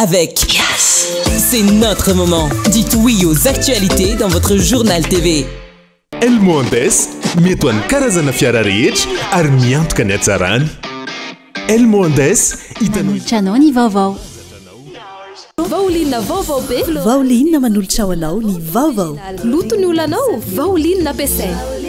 avec Yes. C'est notre moment. Dites oui aux actualités dans votre journal TV. El Mondes mety ho an'ny karazana fiara rehetra ary miantoka ny hatsarany. El Mondes manolotra anao ny vaovao. Vaolina vaovao be. Vaolina manolotra ho anao ny vaovao. Loto ny olanao, vaolina ampiasaina.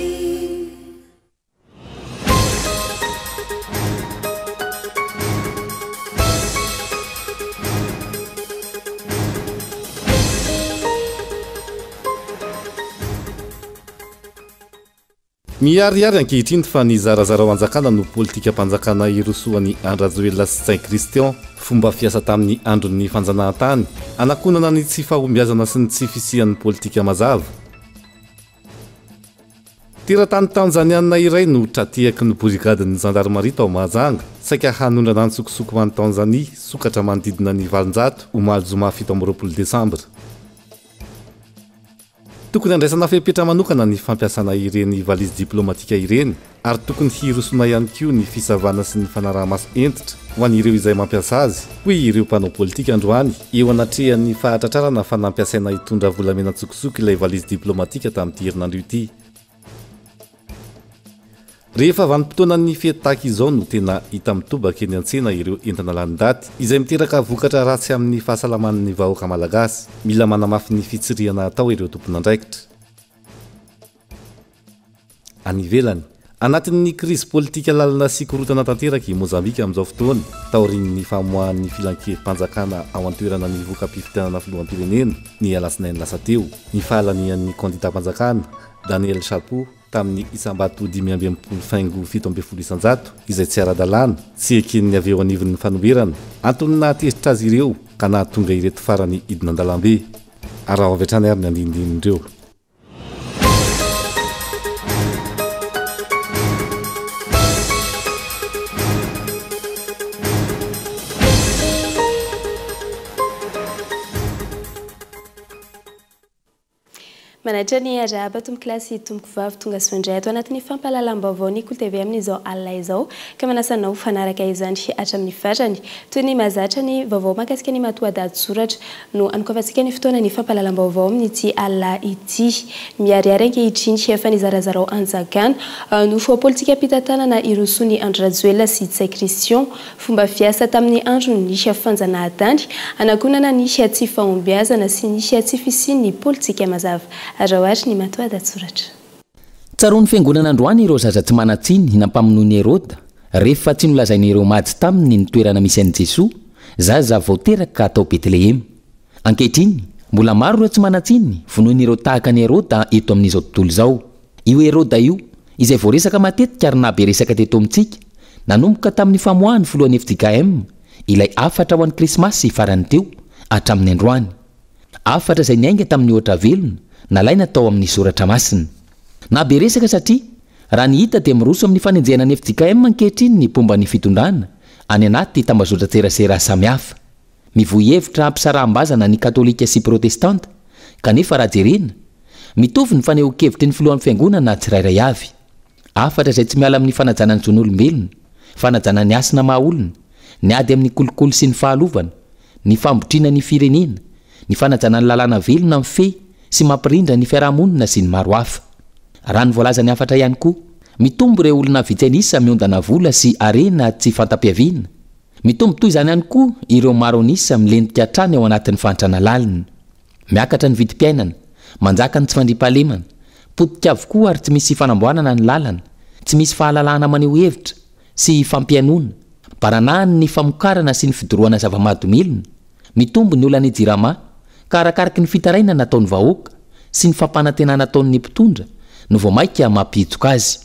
miariary ankehitriny fa ny zarazara ao anjakana no politika mpanjakana irosoan'ny Andrajoelina sy Saint Christian fomba fiasa tamin'ny andron'ny fanjanahantany anakonana ny tsy fahombiazana sy ny tsy fisian'ny politika mazava. Teratany Tanzaniana iray no tratiaky ny brigadin'ny gendarmerie tao Mahajanga saika hanondrana ny sokosoko ho an'ny Tanzania sokatra manodidina ny 700 omaly zoma 17 Desambra. Tokony andraisana fepetra manokana ny fampiasana ireny valizy diplomatika ireny ary tokony hirosona ihany koa ny fisavana sy ny fanaraha-maso entitra ho an'ireo izay mampiasa azy hoy ireo mpanao politika androany eo anatrehan'ny fahatratrarana fa nampiasaina hitondra volamena tsokosoko ilay valizy diplomatika tamin'ity herinandro ity. Rehefa vanim-potoana ny fety izao no tena hita mitobaka eny an-tsena ireo entana lanin-daty izay miteraka vokatra ratsy amin'ny fahasalaman'ny vahoaka malagasy. Mila manamafy ny fitsirihana atao ireo tompon'andraikitra. Any ivelany, anatin'ny krizy politika lalina sy korotana tanteraka i Mozambika amin'izao fotoana, taorian'ny famoahan'ny filan-kevi-panjakana ao an-toerana ny voka-pifidianana filoham-pirenena ny alasinainy lasa teo. Ny fahalanian'ny kandita-panjakana Daniel Chapo tamin'ny isam-bato 520 faingo 17 isanjato izay tsy ara-dalàna tsy eken'ny avy eo anivon'ny fanoherana antony nahatezitra azy ireo ka nahatonga ireto farany hidina an-dalambe. Araho avy hatrany ary ny andindinindreo. Manaitra ny araba tompoko kilasy tompoko vavy tonga sy fandray ato anatin'ny fampahalalam-baovao ny KTV amin'izao alina izao ka manasanao fanaraka izany hatramin'ny farany toy ny mazatra ny vaovao mahakasika ny matoa-dady soratra no anokavantsika ny fotoana ny fampahalalam-baovao amin'ity alina ity. Miariary ankehitriny efa ny zarazarao anjakana no fo politika mpitantanana irosoan'ny Andrajoelina sy Saint Christian fomba fiasa tamin'ny andro nisy fanjanahantany anakonana nisy tsy fahombiazana sy nisy tsy fisian'ny politika mazava. Araoary ny matoa-dady soratra. Tsaroany fiangonana androany ireo zaza tsy manatsiny nampamonoan'i Herôda rehefa tsy nolazain'ireo mady taminy ny toerana misy an'i Jesosy zaza vao teraka atao Betlehema. Ankehitriny mbola maro ireo tsy manatsiny vonoin'ireo tahaka an'i Herôda eto amin'izao tontolo izao. Io Herôda io izay vao resaka matetika ary nabe resaka teto amintsika nanomboka tamin'ny famoahany voalohan'ny FJKM ilay afatra ho an'ny krismasy farany teo hatramin'ny androany. Afatra izay niainga tamin'ny ohatra velona nalaina tao amin'ny soratra masina. Nabe resaka satria raha ny hita dia miroso amin'ny fanenjehana ny FJKM ankehitriny ny pomba ny fitondrana any anaty tambazotra tserasera samihafa. Mivohy hevitra ampisaraham-bazana ny katolika sy protestanta kanefa raha jerena mitovy ny fanehoan-kevitry ny filohan'ny fiangonana tsirairay avy. Afatra izay tsy miala amin'ny fanajana ny zon'olombelona, fanajana ny asina maha-olona, ny ady amin'ny kolokolo sy ny fahalovana, ny fambotriana ny firenena, ny fanajana ny lalàna velona amin'ny fe sy mampirindra ny fiarahamonina sy ny maro hafa. Raha ny voalaza ny afatra ihany koa, mitombo ireo olona vitsanisa miondana vola sy arena tsy fantam-piaviana. Mitombo toy izany ihany koa ireo maronisa milendrika hatrany ao anatin'ny fantrana lalina. Miakatra ny vidim-piainana, manjaka ny tsy fandriam-pahalemana, potika avokoa ary tsy misy fanamboarana ny lalana, tsy misy fahalalahana maneho hevitra sy fampianona, baranahany ny famokarana sy ny fidorohana zava-mahadomilona. Mitombo ny olana jirama ka arakaraky ny fitaraina nataon'ny vahoaka sy ny fampanantenana nataon'ny mpitondra no vao maika mampitsoka azy.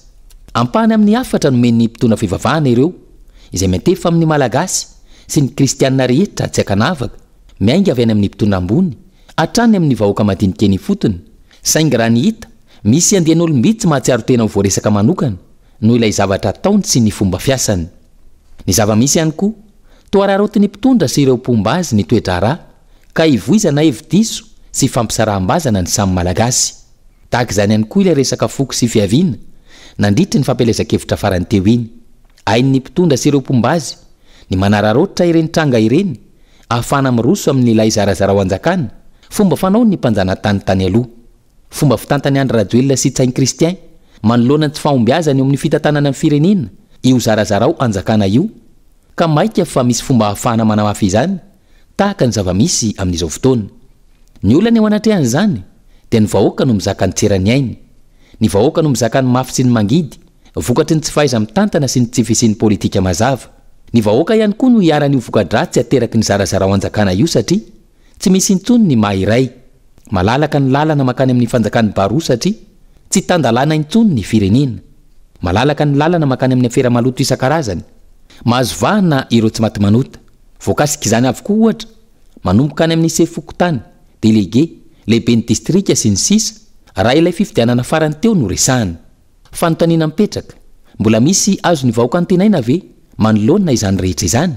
Ampahany amin'ny afatra nomen'ny mpitondra fivavahana ireo izay mentefa amin'ny malagasy sy ny kristianina rehetra tsy akanavaka miainga avy any amin'ny mpitondra ambony hatrany amin'ny vahoaka madinika ny fotony. Saingy raha ny hita misy andian'olom-bitsy mahatsiaro tena ho voaresaka manokana no ilay zavatra ataony sy ny fomba fiasany. Ny zava-misy ihany koa toa raharotiny mpitondra sy ireo pomba azy ny toedrara ka ivoizana hevi-diso sy fampisaraham-bazana ny samy malagasy. Tahaka izany ihany koa ilay resaka foko sy fiaviana nandritry ny fampielezan-kevitra farany teo iny. Hain'ny mpitondra sy ireo pomba azy ny manararotra ireny tranga ireny ahafana miroso amin'n'ilay zarazara ho anjakana fomba fanao ny mpanjana tanytany aloha fomba fitantany andry rajoelona sy tsainy kristiain manoloana tsy fahombiazany eo amin'ny fitantanana ny firenena io zarazarao anjakana io ka maika fa misy fomba ahafana manamafy izany tahaka ny zava-misy amin'izao fotoana ny olana eo anatrehan'izany dia ny vahoaka no mizaka ny tserany ainy ny vahoaka no mizaka ny mafy sy ny mangidy vokatry ny tsy fahaiza mitantana sy ny tsy fisiany politika mazava ny vahoaka ihany koa no hiaran'io voka-dratsy ateraky ny zarazarao anjakana io satria tsy misy intsony ny mahiray malalaka ny lalana makany amin'ny fanjakany baroa satria tsy tandalana intsony ny firenena malalaka ny lalana makany amin'ny afera maloto isan-karazany mahazo vahana ireo tsy maty manota voakasika izany avokoa ohatra manomboka any amin'ny sefokotany délégué lehibe ny distrika sy ny sisa raha ilay fifidianana farany teo no resahany fanontaniana mipetraka mbola misy azo ny vahoaka ny tenaina ve manoloana izany rehetra izany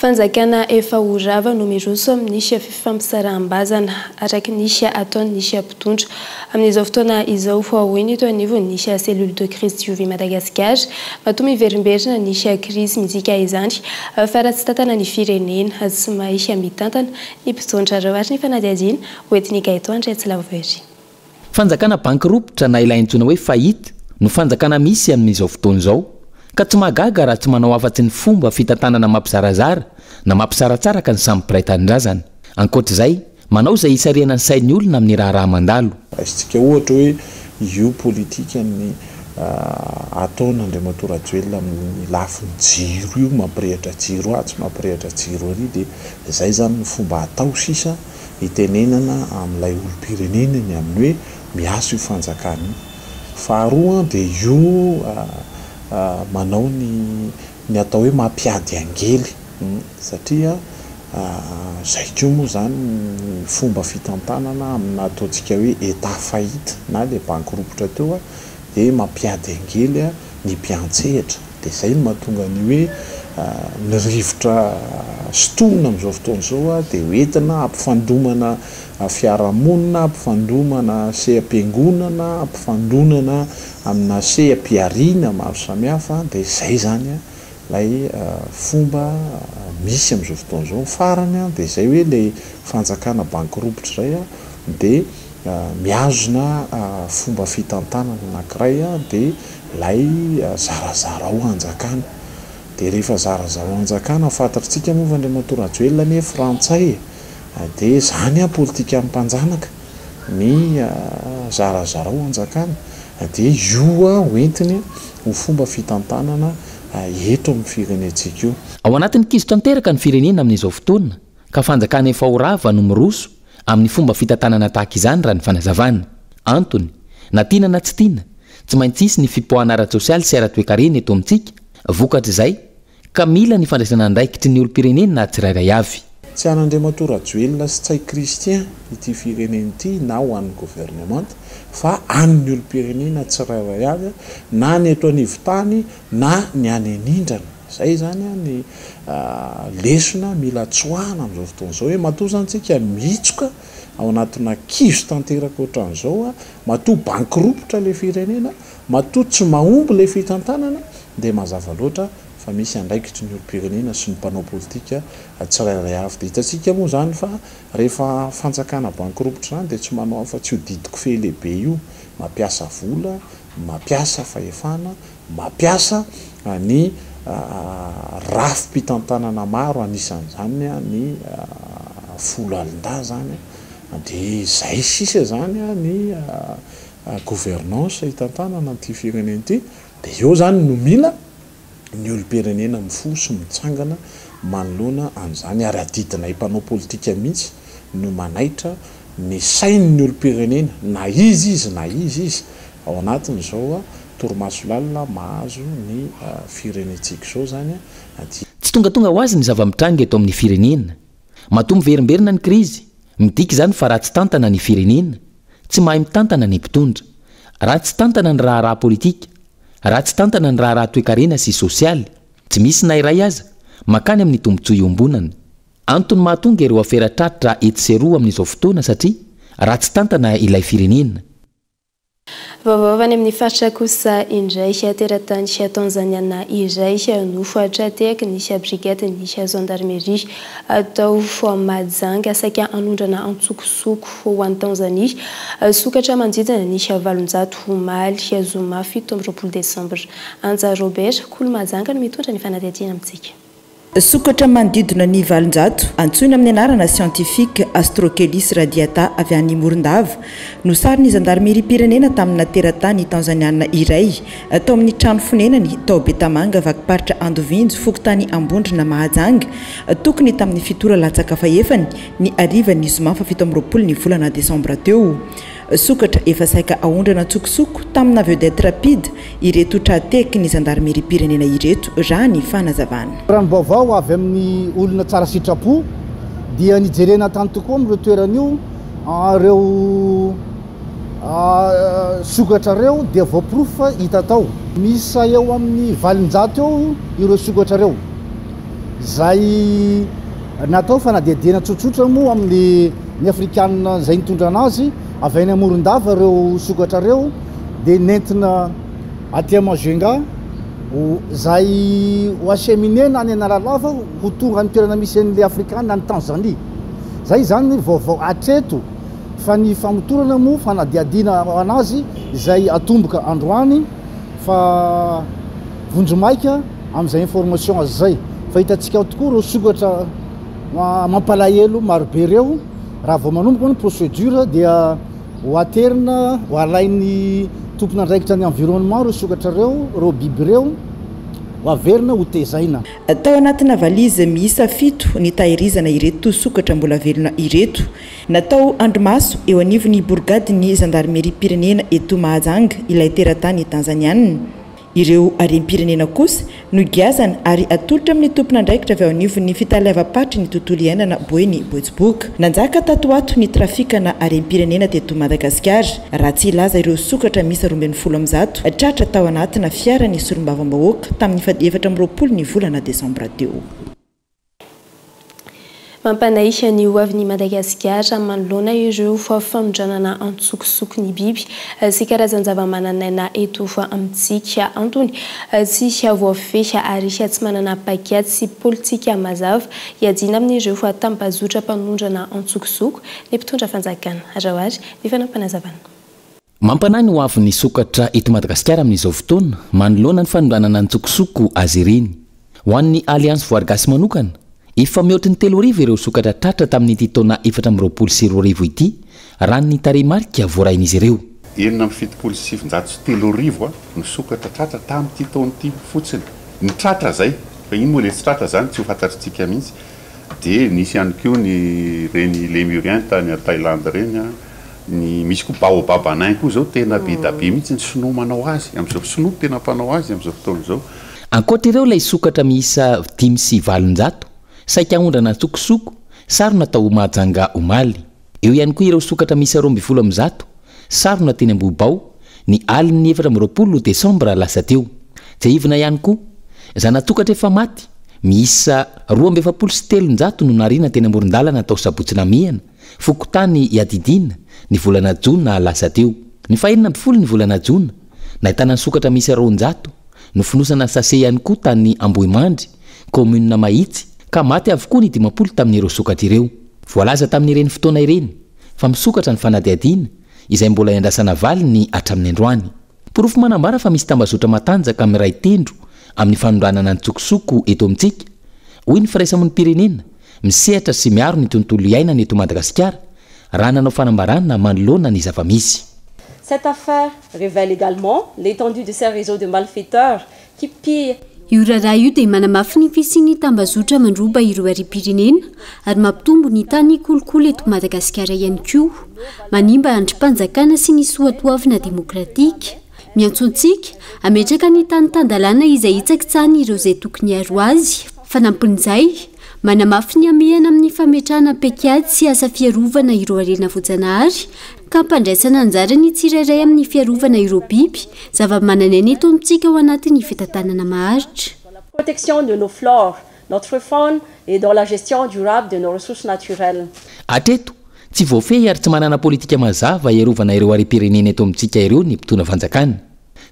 fanjakana efa orava no miroso amin'ny nisy fifampisaraham-bazana araky nisy ataony nisy mpitondra amin'izao fotoana izao foahoeny eto anivo ny nisy cellule de crise diovy Madagascar mato miverimberina nisy crise mizika izany fa raha tsy tantana ny firenena sy mahisy mitantana ny mpitondra reo ary ny fanadiadiana hoentiny gaeto andray tsy lavoery fanjakana bankiropotra na ilaintsona hoe fahita no fanjakana misy amin'izao fotoana izao ka tsy magaga raha tsy manao afatsy ny fomba fitantanana mampizarazara na mampisaratsaraka ny samy mpiray tanindrazana ankoatr'izay manao izay hisariana ny sain'ny olona amin'ny raharaha mandalo aitsika ohatra hoe io politika ny ataon'Andriamatoa Rajoelina amin'ny lafiny jiro io mampirehitra jiro tsy mampirehitra jiro ary dia izay zany ny fomba atao sisa hitenenana amin'ilay olom-pirenenany amin'ny hoe miaso io fanjakana faharoa dia io manao ny atao hoe mampiady angely satria zay koa moa zany ny fomba fitantanana amina ataontsika hoe état fahita na le bankiropotra teo dia mampiady angely ny mpiantsehatra dia zay no mahatonga ny hoe ny rivotra sitona amin'izao fotoana izao dia hoentina ampifandomana fiarahamonina ampifandomana seha-piangonana ampifandonana amina seha-piariana maro samihafa dia zay zany lay fomba misy amin'izao fotoana izao farany dia zay hoe le fanjakana bankiropotra zay dia miazona fomba fitantanana anankiray dia lay zarazara ho anjakana dia rehefa zarazara ho anjakana fantatritsika moa Andriamatoa Rajoelina ny frantsay dia zany politika ampanjanaka ny zarazara ho anjakana dia io hoentiny ho fomba fitantanana eto amin'ny firenentsika io ao anatin'ny kizo tanteraka ny firenena amin'izao fotoana ka fanjakana efa orava no miroso amin'ny fomba fitantanana tahaka izany raha ny fanazavana antony na tiana na tsy tiana tsy maintsy isy ny fipoahana ara-tsosialy sy ara-toekarena eto amintsika vokatr'izay ka mila ny fandraisana andraikitry ny olo-pirenena na tsirairay avy tsy an'Andriamatoa Rajoelina sy tsay kristian ity firenena ity na ho an'ny gouvernement fa an'ny olo-pirenena tsirairay avy na ny eto anivotany na ny any anindrana zay zany ny lesona mila tsoahana amin'izao fotoana izao hoe matoa zany tsika mitsoka ao anatina kizo tanteraka ohatran'izao matoa bankiropotra le firenena matoa tsy mahomby le fitantanana dia mazava loatra fa misy andraikitry ny olo-pirenena sy ny mpanao politika tsirairay avy dia hitatsika moa zany fa rehefa fanjakana bankiropotra zany dia tsy manao afa-tsy ho didiko fe lehibe io mampiasa vola mampiasa fahefana mampiasa ny rafim-pitantanana maro anisan'izany ny folo alin-da zany dia zay sisa zany ny gouvernance hitantanana n'ity firenena ity dia eo zany no mila ny olo-pirenena mifo sy mitsangana manoloana an'izany ary adidina mpanao politika mihitsy no manaitra ny sain'ny olo-pirenena na izy ao anatin'izao torimasolalina mahazo ny firenentsika izao zany tsy tongatonga ho azy ny zava-mitranga eto amin'ny firenena matoa miverimberina ny krizy midika izany fa raha tsy tantana ny firenena tsy mahay mitantana ny mpitondra raha tsy tantana ny raharaha politika raha tsy tantana ny raharaha toekarena sy sosialy tsy misy na iray aza makany amin'ny tombotsoa iombonana antony mahatonga ireo aferatratra etsy sy roa amin'izao fotoana satria raha tsy tantana ilay firenena Vaovany amin'ny faritra kosa indray teratany Tanzania iray nofoatrateky nisy brigade nisy gendarmerie atao Mahajanga saika anondrana antsokosoko ho an'ny Tanzania sokatra manodidina nisy 700 maly zoma 17 Desambra. Anja Robert Kolo Mahajanga no mitondra ny fanadihadiana amintsika. Sokatra manodidina ny 700 antsoina amin'ny anarana scientifique Astrochelis radiata avy any Morondava no sariny gendarmerie pirenena tamina teratany tanzaniana iray atao amin'ny trano fonenany tao Betamanga vakiparitra Andovinjo fokotany Ambondrina Mahajanga tokony tamin'ny fitora latsaka faefany ny arivany zoma 17 ny volana Desambra teo. Sokatra efa saika aondrana antsokosoko tamina vedette rapide ireto trateky ny gendarmerie pirenena ireto raha ny fanazavana. Ranom-baovao avy amin'ny olona tsara sitrapo dia nijerena tany tokoa amin'ireo toeran'io reo sokatra reo dia voaporofo hita tao. Misy eo amin'ny 700 eo ireo sokatra reo. Zay natao fanadihadiana tsotsotra moa amin'ny ny afrikanina zay nitondrana azy avy any Morondava reo sokatra reo dia nentina aty Majenga zay ho aseminena any Analalava ho tonga amin'ny toerana misy an'ilay afrikanina any Tanzania. Zay zany vaovao atreto fa ny famotorana moa fanadihadiana anazy zay atomboka androany fa vonjomaika amin'izay information azy zay fa hitantsika ao tokoa reo sokatra mampalahelo marobe reo raha vao manomboka ny procédure dia ho aterina ho alain'ny tompona andraikitra ny environnement reo sokatra reo biby reo ho averina ho tezaina. Tao anatina valizy miisa 7 ny tahirizana ireto sokatra mbola velona ireto natao andromaso eo anivon'ny bourgade ny gendarmerie pirenena eto Mahajanga ilay teratany tanzaniana. Ireo arem-pirenena kosa no giazana ary atolotra amin'ny tompona andraikitra avy ao anivon'ny fitaleava-patry ny tontolo iainana Boeny Boitsboka. Nanjaka tatoato ny trafikana arem-pirenena teto Madagasikara raha tsy ilaza ireo sokatra misy 12 tratra tao anatina fiara ny solombavambahoaka tamin'ny 17 ny volana Desambra teo. Mampanaisy ny hoavin'ny Madagasikara manoloana ireo famondranana antsokosoko ny biby sy karazan-javamananaina eto amintsika Antony tsy voafehy ary tsy manana pakiady sy politika mazava iadina amin'ireo tambazotra mpanondrana antsokosoko ny mpitondra fanjakana Raoary ny fanampanazavana. Mampanahy ny hoavin'ny sokatra eto Madagasikara amin'izao fotoana manoloana ny fanondranana antsokosoko azy ireny. Ho an'ny Alliance Voargasy manokana efa mihoatra ny 3 arivo ireo sokatra tratra tamin'ity taona 2024 ity raha ny tarehimarika voarahin'izy ireo. 773 arivo ny sokatra tratra tamin'ity taon'ity fotsiny. Ny tratra zay fa iny moa le tsy tratra zany tsy ho fantatritsika mihitsy dia nisy ihany koa ny reny lémurien tany Thaïlande reny ny misy koa baobab anain koa zao tena be da be mihitsy ny sinoa manao azy amin'izao sinoa tena mpanao azy amin'izao fotoana zao. Ankoatra ireo lay sokatra miisa 5 sy 700 saika aondrana antsokosoko sarona tao Mahajanga omaly. Eo ihany koa ireo sokatra miisa 12 sarona teny Ambobao ny aliny 17 Desambra lasa teo. Jaivina ihany koa zanatokatra efa maty miisa 273 no narina teny Amorondalana tao Sabotsina Mihana fokotany Iadidina ny volana Jona lasa teo. Ny 20 ny volana Jona nahitana ny sokatra miisa 200 no finosana sase ihany koa tany Ambohimandry commune Mahitsy ka maty avokoa ny 10 tamin'ireo sokatra ireo. Voalaza tamin'ireny fotoana ireny fa misokatra ny fanadihadiana izay mbola iandrasana valy ny hatramin'ny androany. Porofo manambara fa misy tambazotra matanjaka amin'ny ray tendro amin'ny fanondranana antsokosoko eto amintsika. Hoy ny firaisamon'ny pirenena misehatra sy miaro ny tontolo iainana eto Madagasikara raha nanao fanambarana manoloana ny zava-misy. Cette affaire révèle également l'étendue de ces réseaux de malfaiteurs qui pillent. Io raharaha io dia manamafy ny fisian'ny tambazotra mandroba ireo ari-pirenena ary mampitombo ny tany kolokolo eto Madagasikara ihany koa manimba andrim-panjakana sy ny soatoavina demokratika. Miantsontsika ametraka ny tany tandalana izay hitsakitsahany ireo izay tokony aro azy fa nampin'izay manamafy ny amehana amin'ny fametrahana pakiady sy asa fiarovana ireo harena voajanahary ka mpandraisana anjara ny tsirairay amin'ny fiarovana ireo biby zava-mananaina eto amintsika ao anatin'ny fitantanana maharitra. Protection de nos flores, notre faune et dans la gestion durable de nos ressources naturelles. Atreto tsy voafehy ary tsy manana politika mazava iarovana ireo arem-pirenena eto amintsika ireo ny mpitona fanjakana.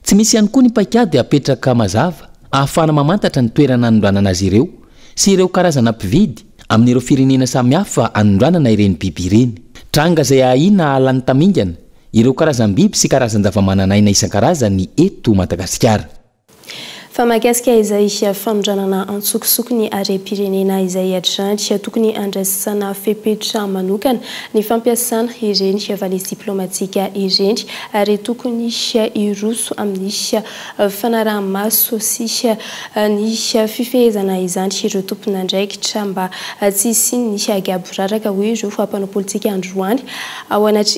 Tsy misy ihany koa ny paikady apetraka mazava ahafana mamantatra ny toerana anondranana azy ireo sy ireo karazana mpividy amin'ireo firenena samihafa anondranana ireny biby ireny. Tranga izay ahina halan'ny tamingana ireo karazam-biby sy karazan-java-mananaina isan-karazany eto Madagasikara. Fa mahakasika izay fanondranana antsokosoko ny arem-pirenena izay adranty tokony andraisana fepetra manokana ny fampiasana ireny valizy diplomatika ireny ary tokony iroso amin'ny fanaraha-maso sy ny fifehezana izany ireo tompon'andraikitra mba tsy isin'ny agaboraraka hoe ireo fampanao politika androany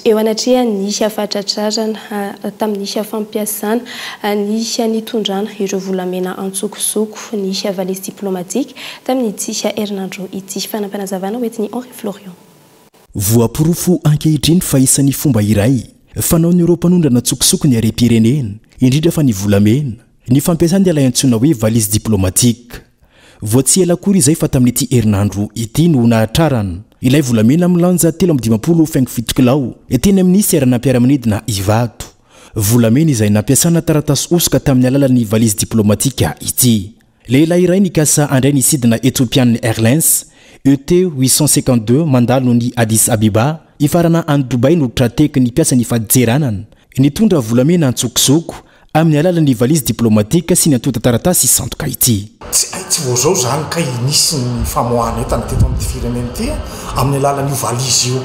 eo anatrehany fatratrarana tamin'ny fampiasana ny tondrana ireo volamena antsokosoko ny valizy diplomatique tamin'ny ity herinandro ity. Fanampanazavana hoetiny Henri Florian. Voaporofo ankehitriny fa isan'ny fomba iray fanaon'ny ireo mpanondrana antsokosoko ny arem-pirenena indrindra fa ny volamena ny fampiasany ilay antsoina hoe valizy diplomatique. Voatsy ela kory izay fa tamin'ity herinandro ity no nahatrarana ilay volamena milanja 3.7 kilao teny amin'ny seranam-piaramanidina Ivato. Volamena izay nampiasana taratasy osoka tamin'ny alalan'ny valizy diplomatika ity. Lehilahy iray nikasa andray nisidina Ethiopian Airlines ET 852 mandalo ny Addis Abeba ifarana any Dubai no trateky ny piasa ny fadijeranana nitondra volamena antsokosoko amin'ny alalan'ny valizy diplomatika sy ny antota taratasy sandoka ity. Tsy voazao zany kay nisy ny famoahana entana teto amin'ny firenena ity amin'ny alalan'io valizy io.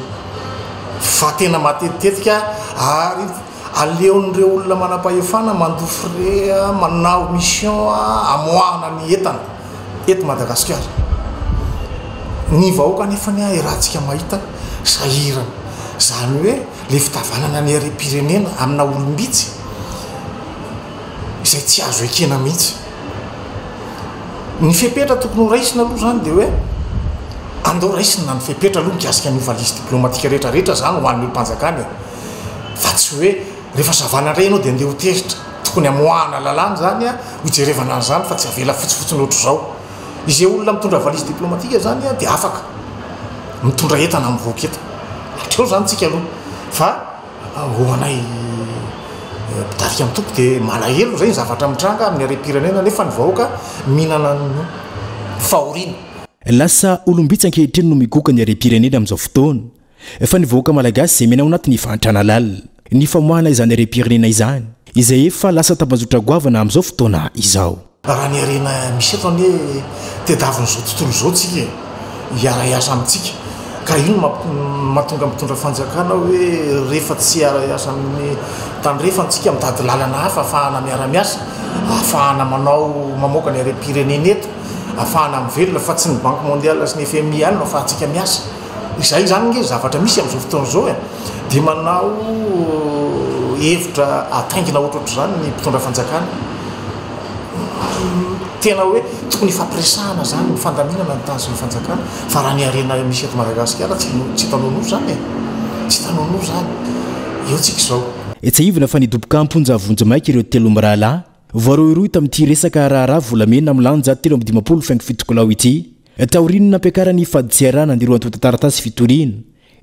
Fa tena matetika ary aleon'ireo olona manam-pahefana mandofre manao mission amoahana ny entana eto Madagasikara. Ny vahoaka nefa ny rahantsika mahita sahirana zany hoe le fitavanana ny arem-pirenena amina olombitsy izay tsy azo ekena mihitsy. Ny fepetra tokony ho raisina aloha zany dia hoe andao raisina ny fepetra aloha mikasika ny valizy diplomatika rehetrarehetra zany ho an'ny mpanjakana fa tsy hoe rehefa savana indray ianao dia andeha ho tezitra tokony amoahana lalàna zany hijerevana an'izany fa tsy avela fotsifotsiny ohatry zao. Izay olona mitondra valizy diplomatika zany dia afaka mitondra entana mivoaka eto hatreo zany tsika aloha fa ho anay mpitarika amin'ny tompo dia malahelo zay ny zavatra mitranga amin'ny arem-pirenena nefa ny vahoaka mihinana ny fahoriana. Lasa olombitsy ankehitriny no migoka ny arem-pirenena amin'izao fotoana fa ny vahoaka malagasy izay mena ao anatin'ny fahantrana lalina ny famoahana izany arem-pirenena izany izay efa lasa tabazotra goavana amin'izao fotoana izao. Raha ny arena misy eto ny tediavin'izao tontolo izao tsika hiara-iasa amintsika ka ino mahatonga mitondra fanjakana hoe rehefa tsy hiara-iasa amin'ny tany rehefa antsika mitady lalana hafa ahafahana miara-miasa ahafahana mamoaka ny arem-pirenena eto ahafahana mivelona fa tsy ny banque mondiale sy ny FMI ihany no ahafahantsika miasa. Izay zany nge zavatra misy amin'izao fotoana izao dia manao hevitra ataingina ohatrohatry zany ny mpitondra fanjakana tena hoe tokony fampiresahana zany ny fandaminana ny tany sy ny fanjakana fa raha ny arena misy eto Madagasikara tsy tanonoro zany tsy tanonoro zany eo tsika izao. Tsy ivona fa nidoboka amponjavonjo maika ireo telo mirahalahy voareo iroy tamin'ity resaka raharaha volamena milanja 3.57 kilao ity taoriny nampiakarany faditsiarana ny roantota taratasy fitoriana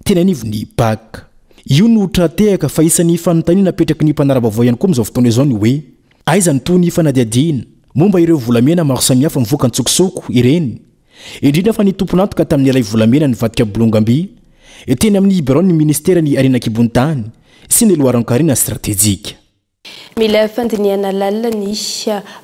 tena anivo ny PAK. Io no tratehaka fa isan'ny fanontaniana napetraky ny mpanarabavao ihany koa amin'izao fotoana izao ny hoe aiza ny toy ny fanadiadiana momba ireo volamena maro samihafa mivoaka antsokosoko ireny indrindra fa ny tomponantoka tamin'ny alay volamena ny vadika Bolongamby teny amin'ny bureau-ny ministera ny Arenakibontany sy ny loharan-karena stratégique. Mila fandiniana lalina ny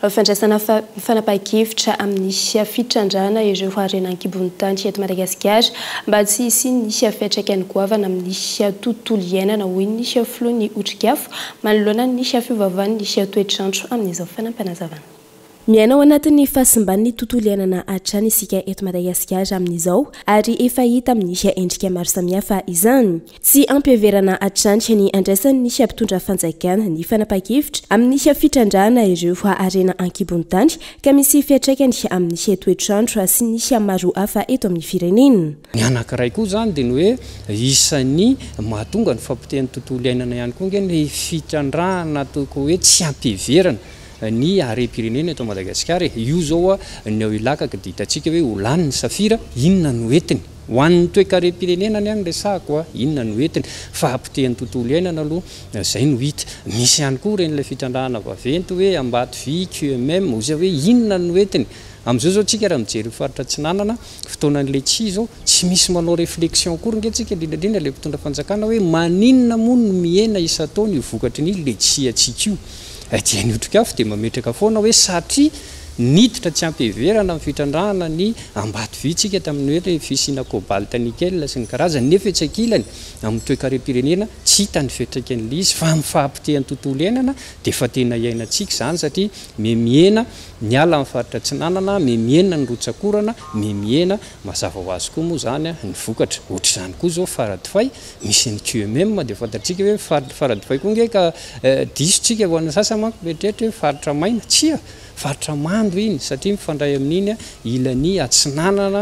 fandraisana fanapahan-kevitra amin'ny fitrandrana ireo Arenakibontany eto Madagasikara mba tsy isin'ny fiatraikany goavana amin'ny tontolo iainana hoy ny filohan'ny otrikafo manoloana ny fiovaovan'ny toetrandro amin'izao fanampanazavana. Miainao anatin'ny fahasimban'ny tontolo iainana hatrany isika eto Madagasikara amin'izao ary efa hita amin'ny endrika maro samihafa izany. Tsy ampiheverana hatrany ny andraisan'ny mpitondra fanjakana ny fanapahan-kevitra amin'ny fitrandrana ireo Arenakibontany ka misy fiatraikany amin'ny toetrandro sy ny maro hafa eto amin'ny firenena. Ny anankiray koa zany dia ny hoe isan'ny mahatonga ny fampitehan'ny tontolo iainana ihany koa ny fitrandrana toko hoe tsy ampiheverana ny arem-pirenena eto Madagasikara. Io zao ny ao ilaka ka dia hitantsika hoe ho lany ny safira inona no entiny ho an'ny toe-karem-pirenenany any resako a inona no entiny fahampitehan'ny tontolo iainana aloha zay no hita misy ihany koa ren'ilay fitrandrahana vaventy hoe ambato vy QMM ozy hoe inona no entiny amin'izao zao tsika raha mijery faritra tsinanana fotoanan'le tsi zao tsy misy manao réflexion kory ngentsika indrindrandrindra le mpitondra fanjakana hoe maninona moa no miena isa-taona io vokatry ny le tsi atsika io dia ny otrikafo dia mametraka foana hoe satria niditra tsy ampiheverana amin'ny fitrandrahana ny ambato vitsika tamin'ny hoe fisina cobalt nickel sy ny karazany nefa etsakilany amin'ny toe-karem-pirenena tsy hitany fetrakan'le izy fa amin'ny fahampitehan'ny tontolo iainana dia fa tena iainantsika zany satria memiena ny ala amin'ny faritra tsinanana memiena ny rotsakorana memiena mazava ho azy koa moa zany ny vokatra ohatra izany koa zao faradofay misy ny QMM dia fantatsika hoe faradofay koa nge ka disotsika ho an'ny sasa manko metrehatra hoe faritra maina tsia faritra mando iny satria mifandray amin'iny ilany atsinanana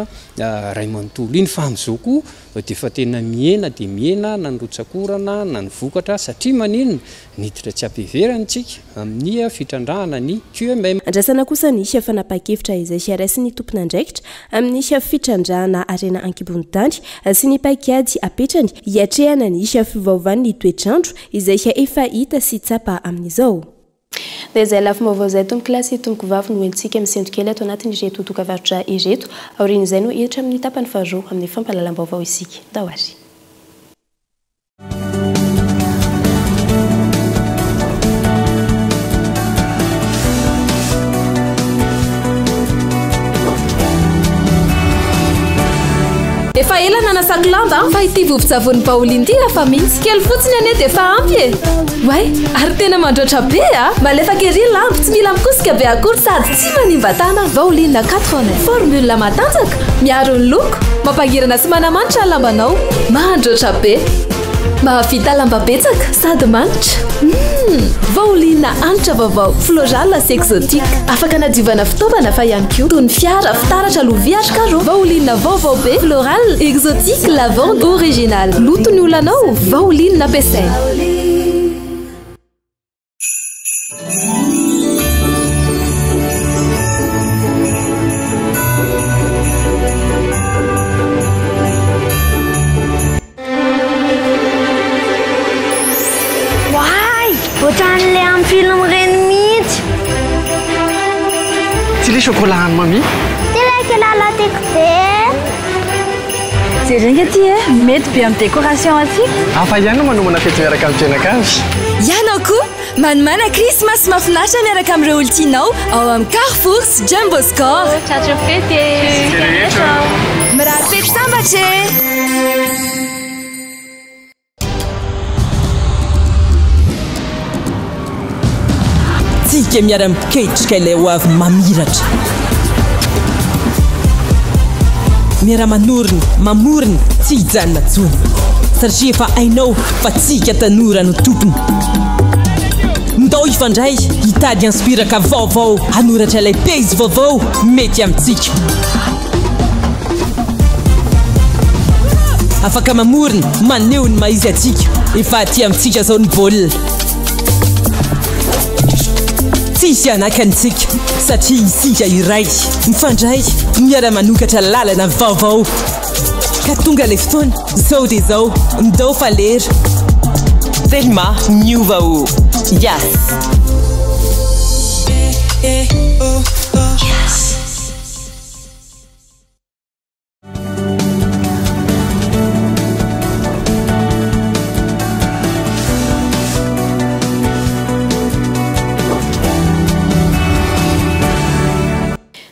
ray manontolo iny fa amin'izao koa dia fa tena miena dia miena na ny rotsakorana na ny vokatra satria maninona niditra tsy ampiheverantsika amin'ny fitrandrahana ny QMM. Andrasana kosa ny isha fanapa-kevitra izay siarasy ny tompona andraikitra amin'ny isha fitrandrahana arena ankibony tany sy ny paikady apetrany hiatrehana ny isha fivaovan'ny toetrandro izay efa hita sy tsapa amin'izao. Dia izay lafy maovao izay tompo kilasy tompo vavy no entsika misendro kely ato anatin'ireto toka-varotra ireto aorian'izay no hiditra amin'ny tapany faharoa amin'ny fampahalalam-baovao isika. Dahoary. Efa ela nanasako lamba fa ity vovon-tsavony Pauline ity afa mintsy kely fotsiny ane dia efa ampy e. Way, ary tena mandroatra be malefaka ery lamba tsy mila mikosika be akory sady tsy manimba-tana. Pauline 80 formule matanjaka miaro ny loko mampangirana sy manamanitra ny lambanao mandroatra be mahavita lamba betsaka sady manitra. Pauline anitra vaovao floral sy exotique afaka nadiovana fitaovana fa ihany koa toy ny fiara fitaratra lovia karo. Pauline vaovao be floral exotique lavande original loto ny olanao Pauline nampiasaina. Ohatran'le amin'ny film reny mihitsy. Tsy le chocolat any mami? Ty like lalateko be. Jerena ty mety be amin'ny décoration aty. Hafa ihany no manomana fety miaraka amin'ny tenakavy. Ianao koa manomana Christmas mahafinaritra miaraka amin'ireo olontianao ao amin'ny Carrefour sy Jumbo Score. Tratro fety. Mirary fety sambatra. Tsika miara-miketrika ilay ho avy mamiratra miara-manorina mamorina tsy hijanona tsony satria efa hainao fa tsika tanora no tompony ndao ifandray hitady inspiraka vaovao hanoratra ilay peizy vaovao mety amintsika afaka mamorina maneho ny maizy atsika efa aty amintsika zao ny baolina tsisy anakantsika satria isika iray mifandray miara-manokatra lalana vaovao ka tonga le fotoana zao dia zao ndao falera Thelma miova ho yes.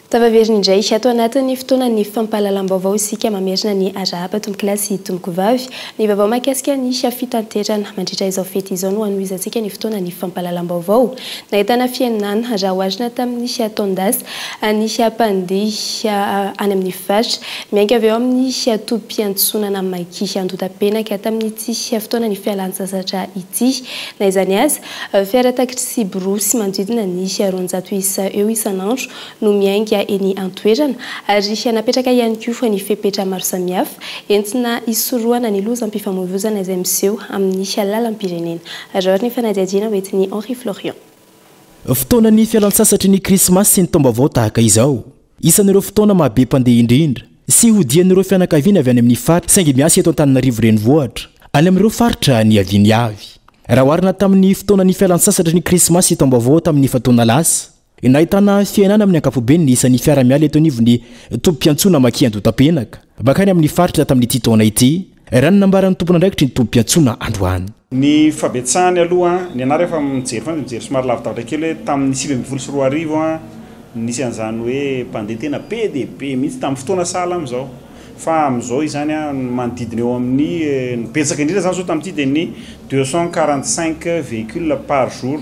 Tavaverina indray ato anatin'ny fotoanan'ny fampahalalam-baovao isika mamerina ny arahaba tombo kilasy tomboko vavy ny vaovao mahakasika ny fitanterana mandritra izao fety izao no hanoizantsika ny fotoanan'ny fampahalalam-baovao nahitana fiainana raha oharina tamin'ny taondasy ny mpandeha any amin'ny faritra miainga avy eo amin'ny tobim-piantsonana maiky andotapenaka tamin'ny ity fotoanan'ny fialan-tsasatra ity na izany azy fiara taksy borosy manodidina ny 200 isa eo isanandro no miainga eny antoerana ary napetraka ihany koa ny fepetra maro samihafa entina isorohana ny lozam-pifamoivoizana izay miseho amin'ny lalam-pirenena ary ny fanadihadiana hoentin'ny Henri Florian. Fotoanan'ny fialan-tsasatra ny krismasy sy ny taom-baovao tahaka izao isan'ireo fotoana mahabe mpandeha indrindra sy hodian'ireo fianakaviana avy any amin'ny faritra saingy miasa eto an-tananarivo renivohitra any amin'ireo faritra ny aviany avy raha oharina tamin'ny fotoana ny fialan-tsasatra ny krismasy eto am-baovao tamin'ny fataona lasa nahitana fiainana amin'ny ankapobeny ny isan'ny fiara-miala eto anivony tompo-piantsoana makian-dotam-penaka bakany amin'ny faritra tamin'ity taona ity raha ny nambaran'ny tompon'andraikitry ny tompo-piantsoana androany ny fabetsahany aloha ny anara efa mijery somary lavidavitra kely hoe tamin'ny 2024 nisy an'izany hoe mpandeha tena be dia be mihitsy tamin'ny fotoana sahala am'izao fa am'izao izany manodidina eo amin'ny nibetsaka indrindra zany zao tamin'ity dia ny 245 véhicules par jour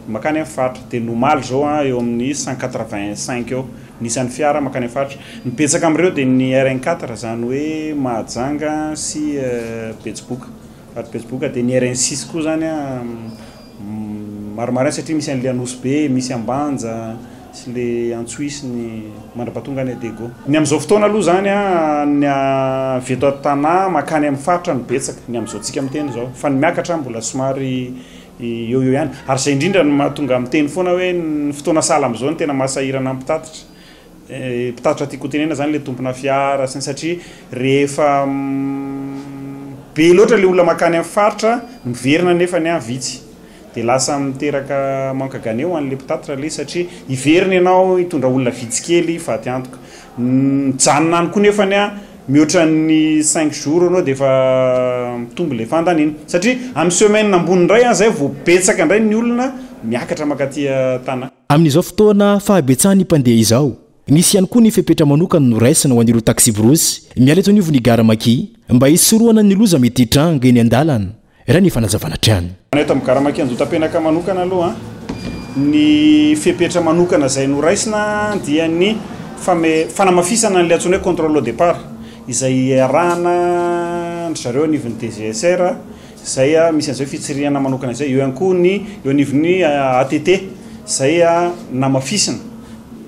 makany amin'ny faritra dia nomaly zao eo amin'ny 185 eo nisan'ny fiara makany amin'ny faritra nibetsaka amin'ireo dia ny RN4 zany hoe Mahajanga sy Betsiboka Betsiboka dia ny RN6 koa zany maromaro satria misy an'le Anosy-be misy Ambanja sy le Antsoisy ny mandrapatonga ny Adego ny am'izao fotoana aloha zany ny veto at-tanà makany amin'ny faritra nibetsaka ny am'izao tsika miteny zao fa ny miakatra mbola somary eo ihany ary zay indrindra no mahatonga miteny foana hoe ny fotoana sahala am'izao ny tena mahasahirana mpitatitra tiako tenena zany le tompona fiara satria rehefa be loatra le olona makany amin'ny faritra miverina nefa ny vitsy dia lasa miteraka mankagany eo an'le mpitatitra le satria iverina ianao hitondra olona vitsy kely fa tiantoka mijanona any koa nefa mihoatra ny 5 jours anao dia efa mitombo le fandanina satria amin'ny semaine ambony indray zay vao betsaka indray ny olona miakatra makaty tana amin'izao fotoana fahabetsahany mpandeha izao nisy ihany koa ny fepetra manokana no raisina ho an'ireo taxi brosy miala eto anivony garamaki mba hisoroana ny loza mety hitranga eny an-dalana raha ny fanazavana trany eto amin'ny garamaki anjotam-penaka manokana aloha ny fepetra manokana zay no raisina dia ny fanamafisana n'le antsoina hoe contrôle au départ izay arahana zareo anivon'ny DGSR zay misy an'izay fitsirihana manokana izay eo ihany koa ny eo anivon'ny ATT zay namafisana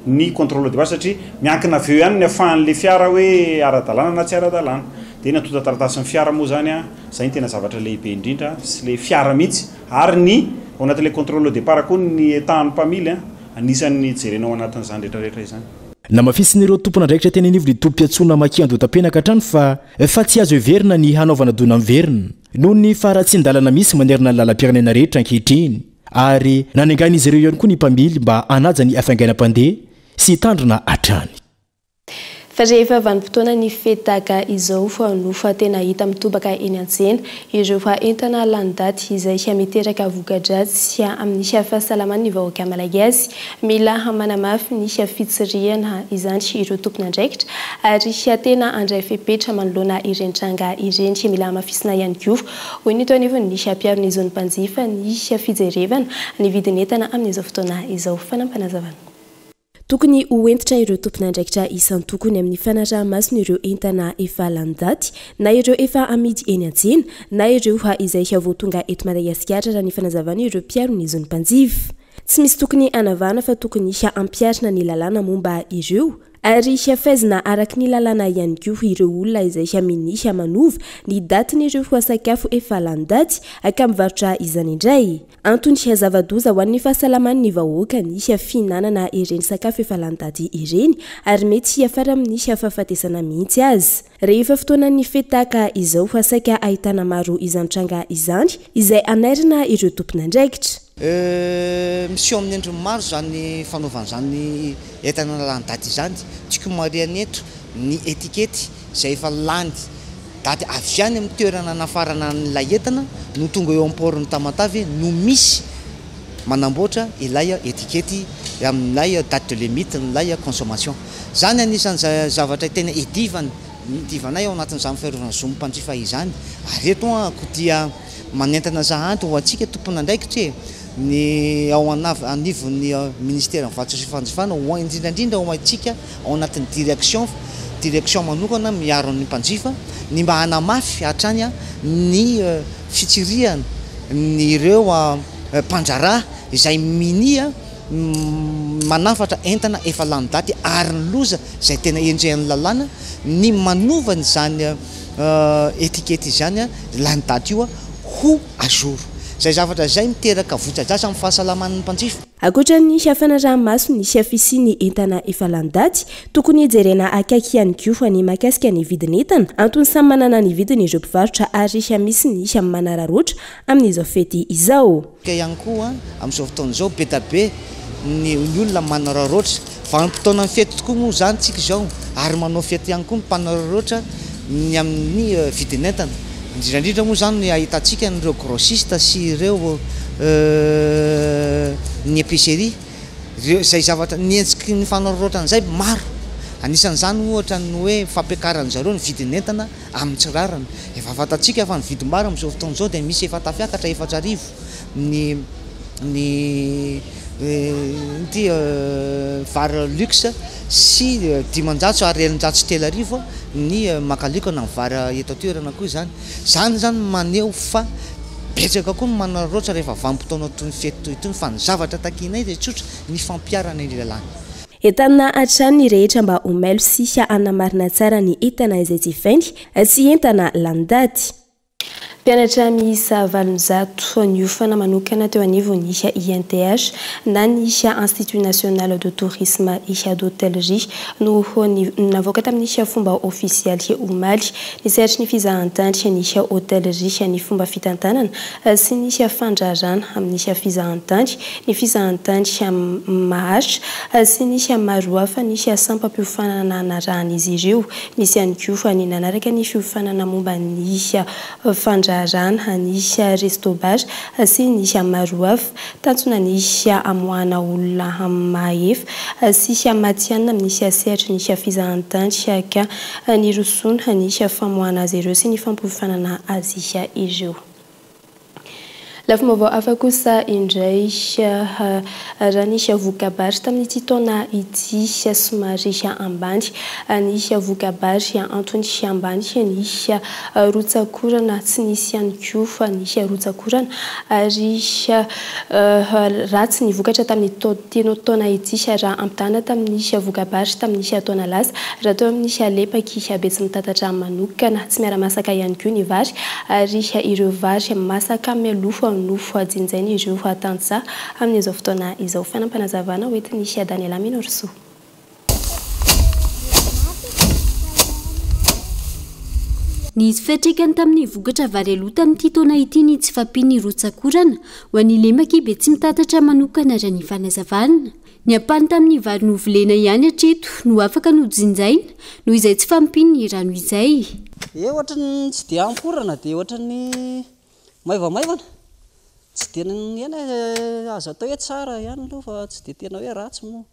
ny contrôle au départ satria miankina avy eo ihany ny afahan'le fiara hoe ara-dalàna na tsy ara-dalàna dia natota taratasin'ny fiara moa zany zay ny tena zavatra lehibe indrindra sy le fiara mihitsy ary ny ao anatin'le contrôle au départ koa ny etahan'ny mpamily anisan'ny jerenao ao anatin'izany rehetrarehetra izany namafisin'ireo tompon'andraikitra teny anivony tompo-piantsoana makian-dotam-penaka hatrany fa tsy azo heverina ny hanaovana dona miverina noho ny faratsindalana misy manerina ny lalam-pirenena rehetra ankehitriny ary nanengan'izy ireo ihany koa ny mpamily mba hanaja ny afaingainam-pandeha sy hitandrina hatrany fa rehefa vanim-potoana ny fetaka izao fa tena hita mitobaka eny an-tsena ireo fa entana lany daty izay miteraka voka-dratsy sy amin'ny fahasalamany ny vahoaka malagasy mila hamanamafy ny fitsirihana izany ireo tompon'andraikitra ary tena andray fepetra manoloana ireny tranga ireny mila hamafisina ihany koa hoy ny toanivony ny mpiaro ny zony mpanjifa ny fijerevana ny vidin'entana amin'izao fotoana izao fanampanazavana tokony hoentitra ireo tompon'andraikitra isan'ny tokony amin'ny fanaraha-masony ireo entana efa lany daty na ireo efa amidy eny an-tsena na ireo izay voatonga eto Madagasikara raha ny fanazavana ireo mpiaro ny zony mpanjifa tsy misy tokony anavana fa tokony ampiarina ny lalàna momba ireo ary fahaizina araky ny lalàna ihany koa ireo olona izay minisy manova ny datin'ireo sakafo efa lany daty ka mivarotra izany indray antony zava-doza ho an'ny fahasalaman'ny vahoaka ny fihinanana ireny sakafo efa lany daty ireny ary mety hiafara amin'ny fahafatesana mihitsy azy rehefa fotoanan'ny fetaka izao saika ahitana maro izany tranga izany izay anairina ireo tompon'andraikitra misy eo amin'ny endriny maro zany fanaovan'izany entana lany daty izany tiako mariany eto ny etikety zay efa lany daty avy any amin'ny toerana nafarana n'ilay entana no tonga eo am-porony Tamatavy no misy manamboatra ilay etikety amin'ilay date de limite n'ilay consommation zany anisan'ny zavatra tena idivanay ao anatin'izany fiarovana zo mpanjifa izany ary eto ko dia manentana zahanty ho antsika tompon'andraikitra ny ao anivon'ny ministère mivarotra sy fanjifana ho indrindrandrindra ao antsika ao anatin'ny direction manokana miaro amin'ny mpanjifa ny mba hanamafy hatrany ny fitsirihana ny ireo mpanjara izay minia manafatra entana efa lany daty ary ny loza zay tena enjehan'ny lalàna ny manovany zany etikety izany lany daty io ho ajour zay zavatra zay miteraka votra-drasa amin'ny fahasalaman'ny mpanjifa akoatra ny hafanarahamaso ny hafisiny entana efa landaty tokony jerena akaiky ihany koa fa ny makasika ny vidin'entana antony samy manana ny vidiny ireo mpivarotra ary misy ny manararoatra amin'izao fety izao. Ihany koa amin'izao fotoana izao be da be ny olona manararoatra vanim-potoana fety tokoa moa zany tsika izao ary manao fety ihany koa mpanararoatra ny amin'ny vidin'entana indrindra moa zany ahitantsika n'ireo grossiste sy ireo ny épicerie zay zavatra nientsiky ny fanararoatra an'izay maro anisan'izany ohatra ny hoe fampiakarany zareo ny vidin'entana amin'ny tsirarana efa fantatsika fa ny vidim-bary amin'izao fotoana izao dia misy efa tafiakatra 4,000 ny vary luxe sy 500 ary 730 ny makalikana ny vary eto toerana koa zany maneho fa betsaka koa manararoatra rehefa vanim-potoana toy ny fety toy itony fa ny zavatra takinay dia tsotra ny fampiarana ny lalàna. Entana atrany ny rehetra mba omailo sy anamarina tsara ny entana izay tsy vaindy sy entana landaty. Mpianatra miisa 700 niofana manokana teo anivon'ny INTH na ny Institut National de Tourisme et d'Hôtellerie no navoaka tamin'ny fomba ofisialy omaly niseratry ny fizahantany ny hôtellerie ny fomba fitantanana sy ny fandrarana amin'ny fizahantany ny fizahantany maharitra sy ny maro hafa ny sampam-piofanana anarahana izy ireo nisy ihany koa ny nanaraka ny fiofanana momba ny fandrarana anisy resto bar sy nisy maro hafa tantsona nisy amoana olona mahefa sy matianina amin'ny sehatry ny fizahantany ka ny rosona nisy famoana azy ireo sy ny fampiofanana azy ireo. Lafa mavo afa kosa indray raha nisy vokabary tamin'ity taona ity somary ambany nisy vokabary antony ambany nisy rotsakorana tsy nisy ihany koa fa nisy rotsakorana ary ratsy ny vokatra tamin'ny taona ity raha ampitana tamin'ny vokabary tamin'ny taona lasa raha teo amin'ny alepaky betsy mitatatra manokana tsy miara-masaka ihany koa ny vary ary ireo vary masaka mialofa nofo ajinjainy ireo atantsa amin'izao fotoana izao fanampanazavana hoentin'ny Daniela Minorso. Ny fetrikany tamin'ny vokatra vary alotany ity taona ity ny tsy fampiany rotsakorana ho an'ny lemaky be tsy mitatatra manokana raha ny fanazavana. Ny ampany tamin'ny vary novolena ihany hatreto no afaka nojinjaina noho izay tsy fampiany ny rano izay. Ohatra ny tsy dia amporana dia ohatra ny maivamaivana tsy dia ny azo atao hoe tsara ihany aloha fa tsy dia tena hoe ratsy moa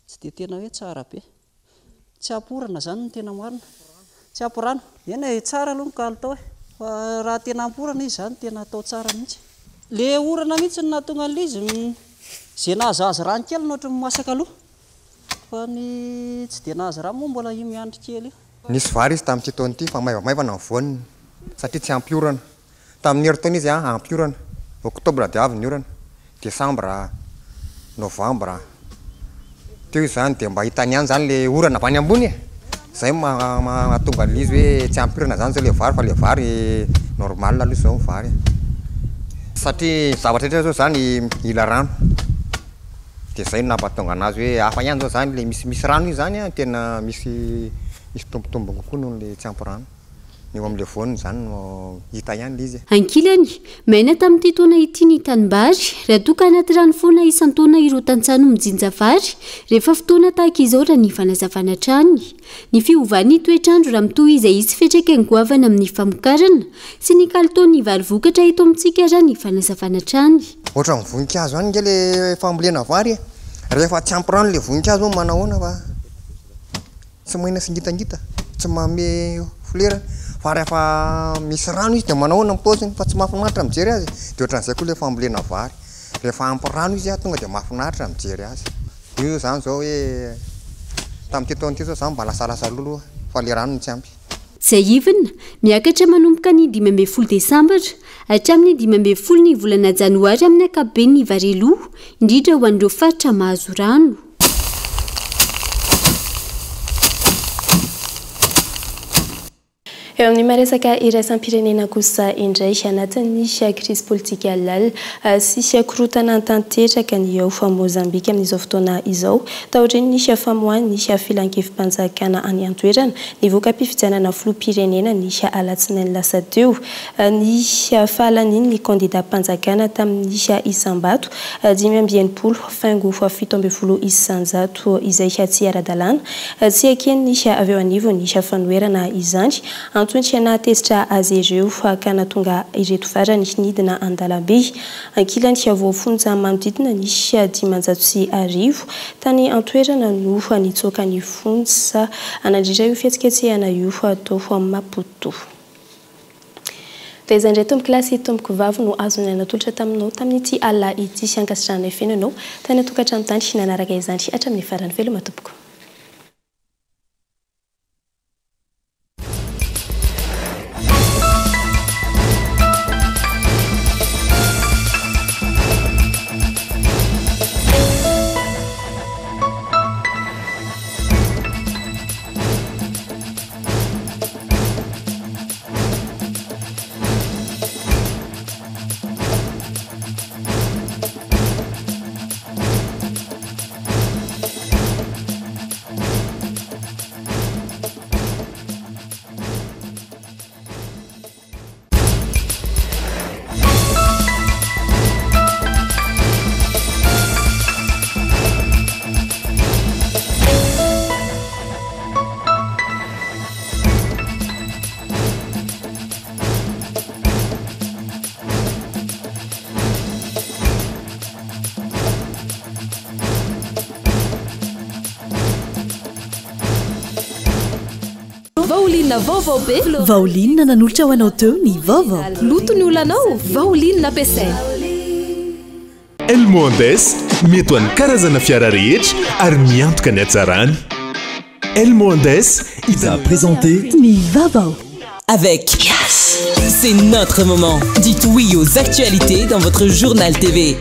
tsy dia tena hoe tsara be tsy amporana zany ny tena marina tsy amporano eny tsara aloha ny kalitao fa raha tena amporana izy zany tena atao tsara mihitsy le orana mihitsy ny nahatonga an'ilay izy zay nahazahazy rano kely nohatra ny masaka aloha fa ny tsy dia nahazy rano moa mbola io miandry kely io. Nisy vary izy tamin'ity taona ity fa maivamaivana ny voaniny satria tsy ampiorana tamin'ny herintaona izy ampiorana oktobra dia avy ny orana desambra novambra teo izany dia mba hitany ihany zany le orana avany ambony zay mahatonga an'izy hoe tsy ampirana zany zao le vary fa le vary normal aloha zao ny vary satria zavatra rehetra zao zany ila rano dia zay nampatonga anazy hoe hafa ihany zao zany le misy rano io zany tena misy tombotombony kokoa noho le tsy ampy rano eo amin'le voaniny zany no hita ihany le izy. Ankilany maina tamin'ity taona ity ny tanimbary raha toka anaty rano foana isan-taona ireo tantsano mijinja vary rehefa fotoana tahaka izao raha ny fanazavana trany. Ny fiovany toetrandro raha mitohy izay izy fetraka ny goavana amin'ny famokarana sy ny kalitaon'ny vary vokatra eto amintsika raha ny fanazavana trany. Ohatra ny voninkazo any nge le fambolena vary rehefa tsy ampy rano le voninkazo manahoana fa tsy mahina singitangita tsy mahame flera fa rehefa misy rano izy dia manahoana ny paoziny fa tsy mahafinaritra mijery azy dia ohatran'izay koa le fambolena vary rehefa ampy rano izy tonga dia mahafinaritra mijery azy. Io zany zao hoe tamin'ity taona ity zao zany mba lasalasa lolo fa le rano tsy ampy. Zay ivina miakatra manomboka ny 15 Desambra hatramin'ny 15 ny volana Janoary amin'ny ankapobeny vareloha indrindra ho an'ireo faritra mahazo rano. eo amin'ny maresaka iraisam-pirenena kosa indray anatin'ny crise politika lal sy korotana tanteraka ny eo fa Mozambika amin'izao fotoana izao taoriny nisy famoahana nisy filan-kevim-panjakana any an-toerana nivoaka mpifidianana filoham-pirenena nisy alatsinainy lasa teo nisy fahalaniny ny candidat-mpanjakana tamin'ny Isambato 520 faingo 17 isanjato izay tsy ara-dalàna tsy ekeny nisy avy eo anivo nisy fanoerana izany Antointy natesitra azy ireo fa kana tonga ireto farany nidina an-dalambe ankilany voafonja manodidina nisy 510 tany antoerana no nitsoaka ny fonja anandritra io fihetsiketsehana io atao amin'ny Maputo. Tezandre tomboko lasy tomboko vavy no azony natolotra taminao tamin'ity ala ity sy ankasitrahana fenanao tany atokantrano tany nanaraka izany hatramin'ny farany veloma tompoko. Vaolinina nanolotra ho anao teo ny vaovao. Loto ny olanao, vaolinina ampiasaina. El Mondes mety ho an'ny karazana fiara rehetra ary miantoka ny hatsarany. El Mondes il a présenté ny vaovao. Avec Yes, c'est notre moment. Dites oui aux actualités dans votre journal TV.